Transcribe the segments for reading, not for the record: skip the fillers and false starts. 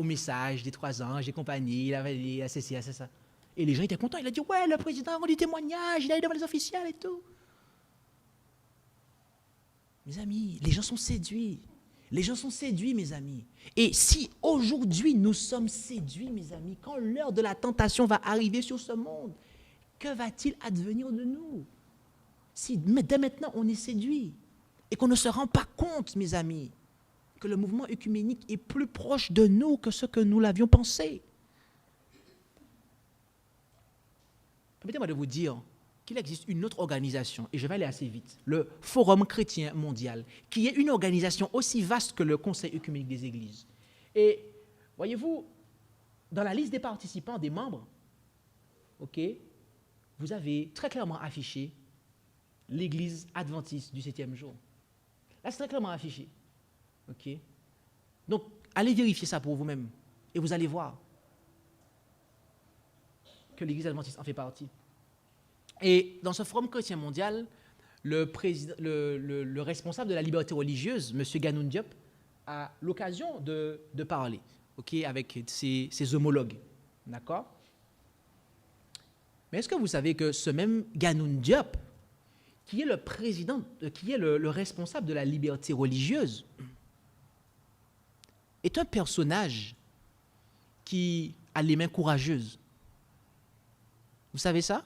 au message des 3 anges et compagnie, il avait dit, c'est ça. Et les gens étaient contents. Il a dit, ouais, le président a rendu témoignage, il est allé devant les officiels et tout. Mes amis, les gens sont séduits. Les gens sont séduits, mes amis. Et si aujourd'hui nous sommes séduits, mes amis, quand l'heure de la tentation va arriver sur ce monde, que va-t-il advenir de nous? Si dès maintenant on est séduit et qu'on ne se rend pas compte, mes amis, que le mouvement œcuménique est plus proche de nous que ce que nous l'avions pensé. Permettez-moi de vous dire qu'il existe une autre organisation, et je vais aller assez vite, le Forum chrétien mondial, qui est une organisation aussi vaste que le Conseil œcuménique des Églises. Et voyez-vous, dans la liste des participants, des membres, vous avez très clairement affiché l'Église adventiste du 7e jour. Là, c'est très clairement affiché. Donc, allez vérifier ça pour vous-même, et vous allez voir que l'Église adventiste en fait partie. Et dans ce forum chrétien mondial, le responsable de la liberté religieuse, M. Ganoun Diop, a l'occasion de parler avec ses homologues. D'accord? Mais est-ce que vous savez que ce même Ganoun Diop, qui est le président, qui est le responsable de la liberté religieuse, est un personnage qui a les mains courageuses? Vous savez ça?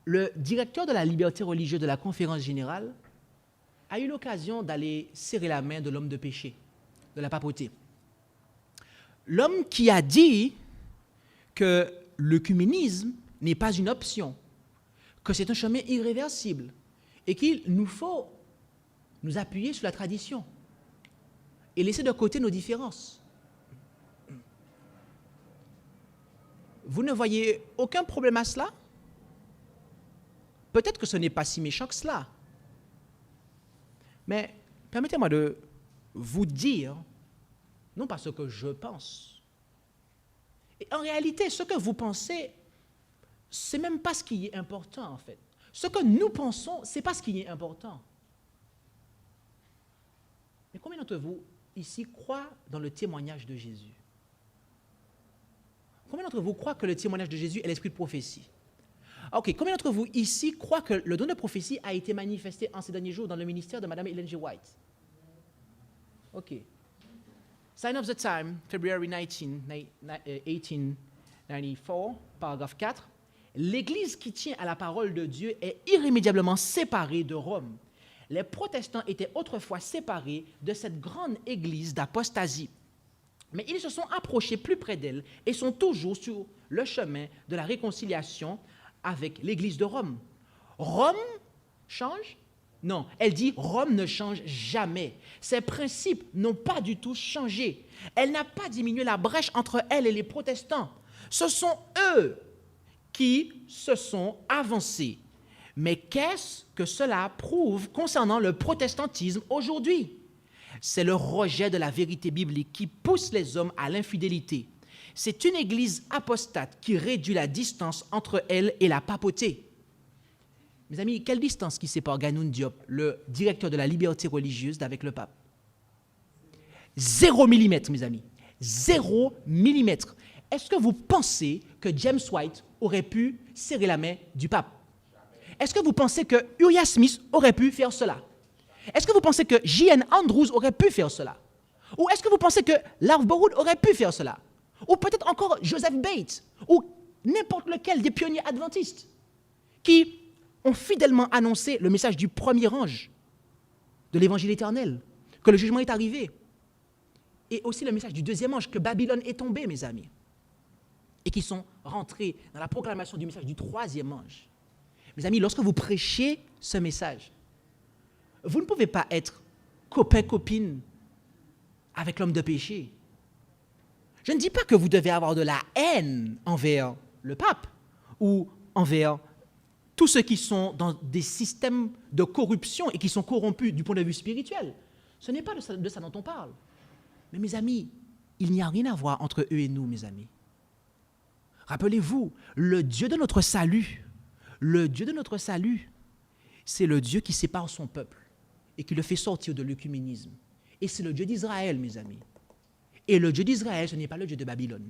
Le directeur de la liberté religieuse de la conférence générale a eu l'occasion d'aller serrer la main de l'homme de péché, de la papauté. L'homme qui a dit que l'œcuménisme n'est pas une option, que c'est un chemin irréversible et qu'il nous faut nous appuyer sur la tradition et laisser de côté nos différences. Vous ne voyez aucun problème à cela? Peut-être que ce n'est pas si méchant que cela. Mais permettez-moi de vous dire, non pas ce que je pense. Et en réalité, ce que vous pensez, ce n'est même pas ce qui est important, en fait. Ce que nous pensons, ce n'est pas ce qui est important. Mais combien d'entre vous, ici, croient dans le témoignage de Jésus? Combien d'entre vous croient que le témoignage de Jésus est l'esprit de prophétie? Ok, combien d'entre vous ici croient que le don de prophétie a été manifesté en ces derniers jours dans le ministère de Mme Ellen G. White? Ok. Sign of the Time, February 1894, paragraphe 4. L'Église qui tient à la parole de Dieu est irrémédiablement séparée de Rome. Les protestants étaient autrefois séparés de cette grande Église d'apostasie. Mais ils se sont approchés plus près d'elle et sont toujours sur le chemin de la réconciliation avec l'Église de Rome. Rome change? Non, elle dit Rome ne change jamais. Ses principes n'ont pas du tout changé. Elle n'a pas diminué la brèche entre elle et les protestants. Ce sont eux qui se sont avancés. Mais qu'est-ce que cela prouve concernant le protestantisme aujourd'hui? C'est le rejet de la vérité biblique qui pousse les hommes à l'infidélité. C'est une église apostate qui réduit la distance entre elle et la papauté. Mes amis, quelle distance qui sépare Ganoun Diop, le directeur de la liberté religieuse, d'avec le pape? 0 millimètre, mes amis. 0 millimètre. Est-ce que vous pensez que James White aurait pu serrer la main du pape? Est-ce que vous pensez que Uriah Smith aurait pu faire cela? Est-ce que vous pensez que J.N. Andrews aurait pu faire cela? Ou est-ce que vous pensez que Larve Bowood aurait pu faire cela? Ou peut-être encore Joseph Bates, ou n'importe lequel des pionniers adventistes qui ont fidèlement annoncé le message du premier ange de l'évangile éternel, que le jugement est arrivé, et aussi le message du deuxième ange, que Babylone est tombée, mes amis, et qui sont rentrés dans la proclamation du message du troisième ange. Mes amis, lorsque vous prêchez ce message, vous ne pouvez pas être copain-copine avec l'homme de péché. Je ne dis pas que vous devez avoir de la haine envers le pape ou envers tous ceux qui sont dans des systèmes de corruption et qui sont corrompus du point de vue spirituel. Ce n'est pas de ça dont on parle. Mais mes amis, il n'y a rien à voir entre eux et nous, mes amis. Rappelez-vous, le Dieu de notre salut, c'est le Dieu qui sépare son peuple et qui le fait sortir de l'œcuménisme. Et c'est le Dieu d'Israël, mes amis. Et le Dieu d'Israël, ce n'est pas le Dieu de Babylone.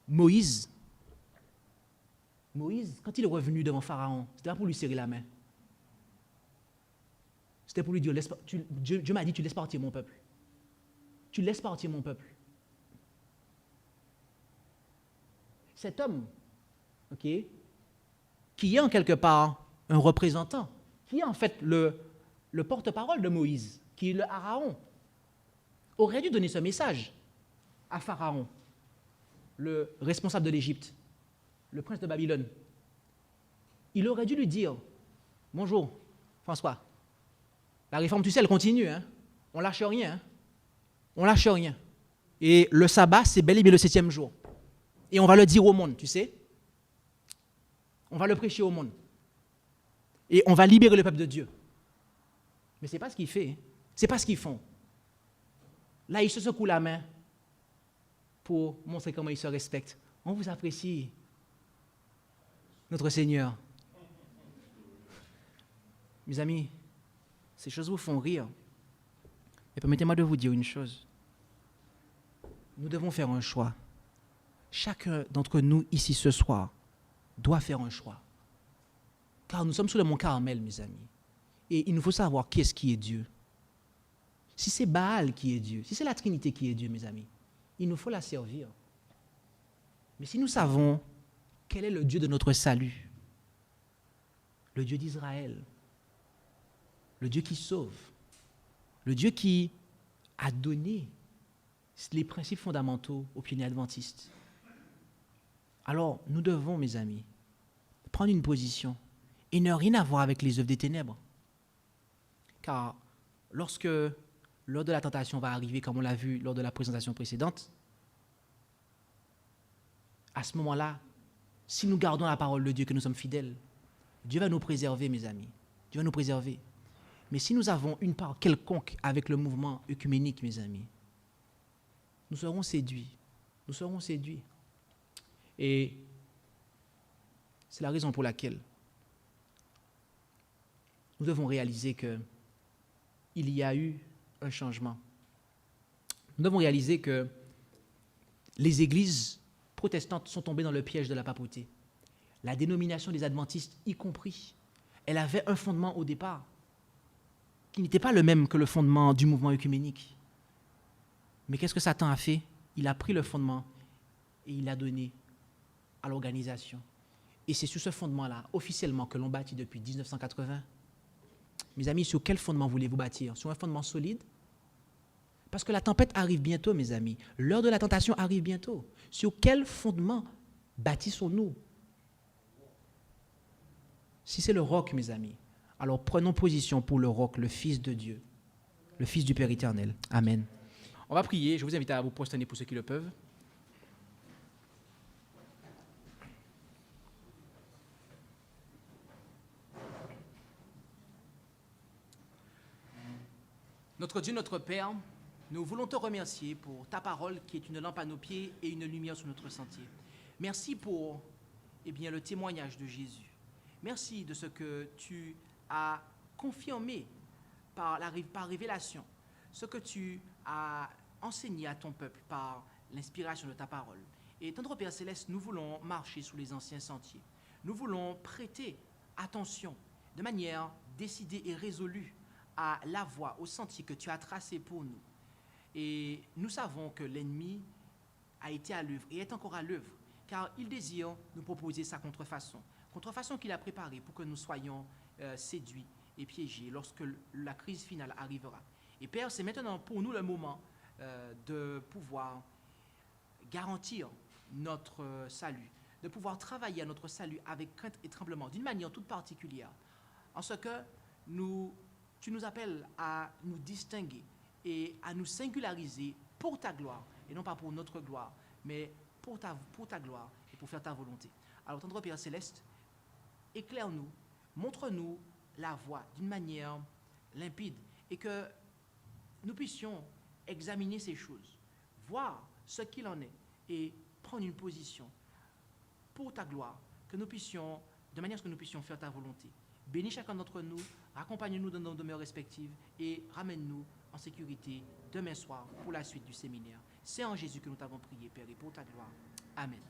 Moïse, quand il est revenu devant Pharaon, c'était pas pour lui serrer la main. C'était pour lui dire, Dieu m'a dit, tu laisses partir mon peuple. Tu laisses partir mon peuple. Cet homme, ok, qui est en quelque part un représentant, qui est en fait le porte-parole de Moïse, qui est le Pharaon, aurait dû donner ce message à Pharaon, le responsable de l'Égypte, le prince de Babylone. Il aurait dû lui dire, bonjour François, la réforme, tu sais, elle continue, hein? On lâche rien. Hein? On lâche rien. Et le sabbat, c'est bel et bien le 7e jour. Et on va le dire au monde, tu sais. On va le prêcher au monde. Et on va libérer le peuple de Dieu. Mais ce n'est pas ce qu'il fait. Ce n'est pas ce qu'ils font. Là, ils se secouent la main pour montrer comment ils se respectent. On vous apprécie, notre Seigneur. Mes amis, ces choses vous font rire. Et permettez-moi de vous dire une chose. Nous devons faire un choix. Chacun d'entre nous ici ce soir doit faire un choix. Car nous sommes sous le mont Carmel, mes amis. Et il nous faut savoir qui est Dieu. Si c'est Baal qui est Dieu, si c'est la Trinité qui est Dieu, mes amis, il nous faut la servir. Mais si nous savons quel est le Dieu de notre salut, le Dieu d'Israël, le Dieu qui sauve, le Dieu qui a donné les principes fondamentaux aux pionniers adventistes, alors nous devons, mes amis, prendre une position et ne rien avoir avec les œuvres des ténèbres. Car lorsque l'heure de la tentation va arriver, comme on l'a vu lors de la présentation précédente, à ce moment-là, si nous gardons la parole de Dieu, que nous sommes fidèles, Dieu va nous préserver, mes amis. Dieu va nous préserver. Mais si nous avons une part quelconque avec le mouvement œcuménique, mes amis, nous serons séduits. Nous serons séduits. Et c'est la raison pour laquelle nous devons réaliser qu'il y a eu un changement. Nous devons réaliser que les églises protestantes sont tombées dans le piège de la papauté. La dénomination des adventistes y compris, elle avait un fondement au départ qui n'était pas le même que le fondement du mouvement œcuménique. Mais qu'est-ce que Satan a fait? Il a pris le fondement et il l'a donné à l'organisation. Et c'est sur ce fondement-là, officiellement, que l'on bâtit depuis 1980. Mes amis, sur quel fondement voulez-vous bâtir? Sur un fondement solide? Parce que la tempête arrive bientôt, mes amis. L'heure de la tentation arrive bientôt. Sur quel fondement bâtissons-nous? Si c'est le roc, mes amis, alors prenons position pour le roc, le Fils de Dieu, le Fils du Père éternel. Amen. On va prier. Je vous invite à vous prosterner pour ceux qui le peuvent. Notre Dieu, notre Père, nous voulons te remercier pour ta parole qui est une lampe à nos pieds et une lumière sur notre sentier. Merci pour le témoignage de Jésus. Merci de ce que tu as confirmé par révélation, ce que tu as enseigné à ton peuple par l'inspiration de ta parole. Et tendre Père Céleste, nous voulons marcher sous les anciens sentiers. Nous voulons prêter attention de manière décidée et résolue à la voie, au sentier que tu as tracé pour nous. Et nous savons que l'ennemi a été à l'œuvre et est encore à l'œuvre, car il désire nous proposer sa contrefaçon qu'il a préparée pour que nous soyons séduits et piégés lorsque la crise finale arrivera. Et Père, c'est maintenant pour nous le moment de pouvoir garantir notre salut, de pouvoir travailler à notre salut avec crainte et tremblement, d'une manière toute particulière, en ce que tu nous appelles à nous distinguer et à nous singulariser pour ta gloire, et non pas pour notre gloire, mais pour ta gloire et pour faire ta volonté. Alors, tendre Père Céleste, éclaire-nous, montre-nous la voie d'une manière limpide et que nous puissions examiner ces choses, voir ce qu'il en est et prendre une position pour ta gloire, que nous puissions, de manière à ce que nous puissions faire ta volonté. Bénis chacun d'entre nous, accompagne-nous dans nos demeures respectives et ramène-nous en sécurité demain soir pour la suite du séminaire. C'est en Jésus que nous t'avons prié, Père, et pour ta gloire. Amen.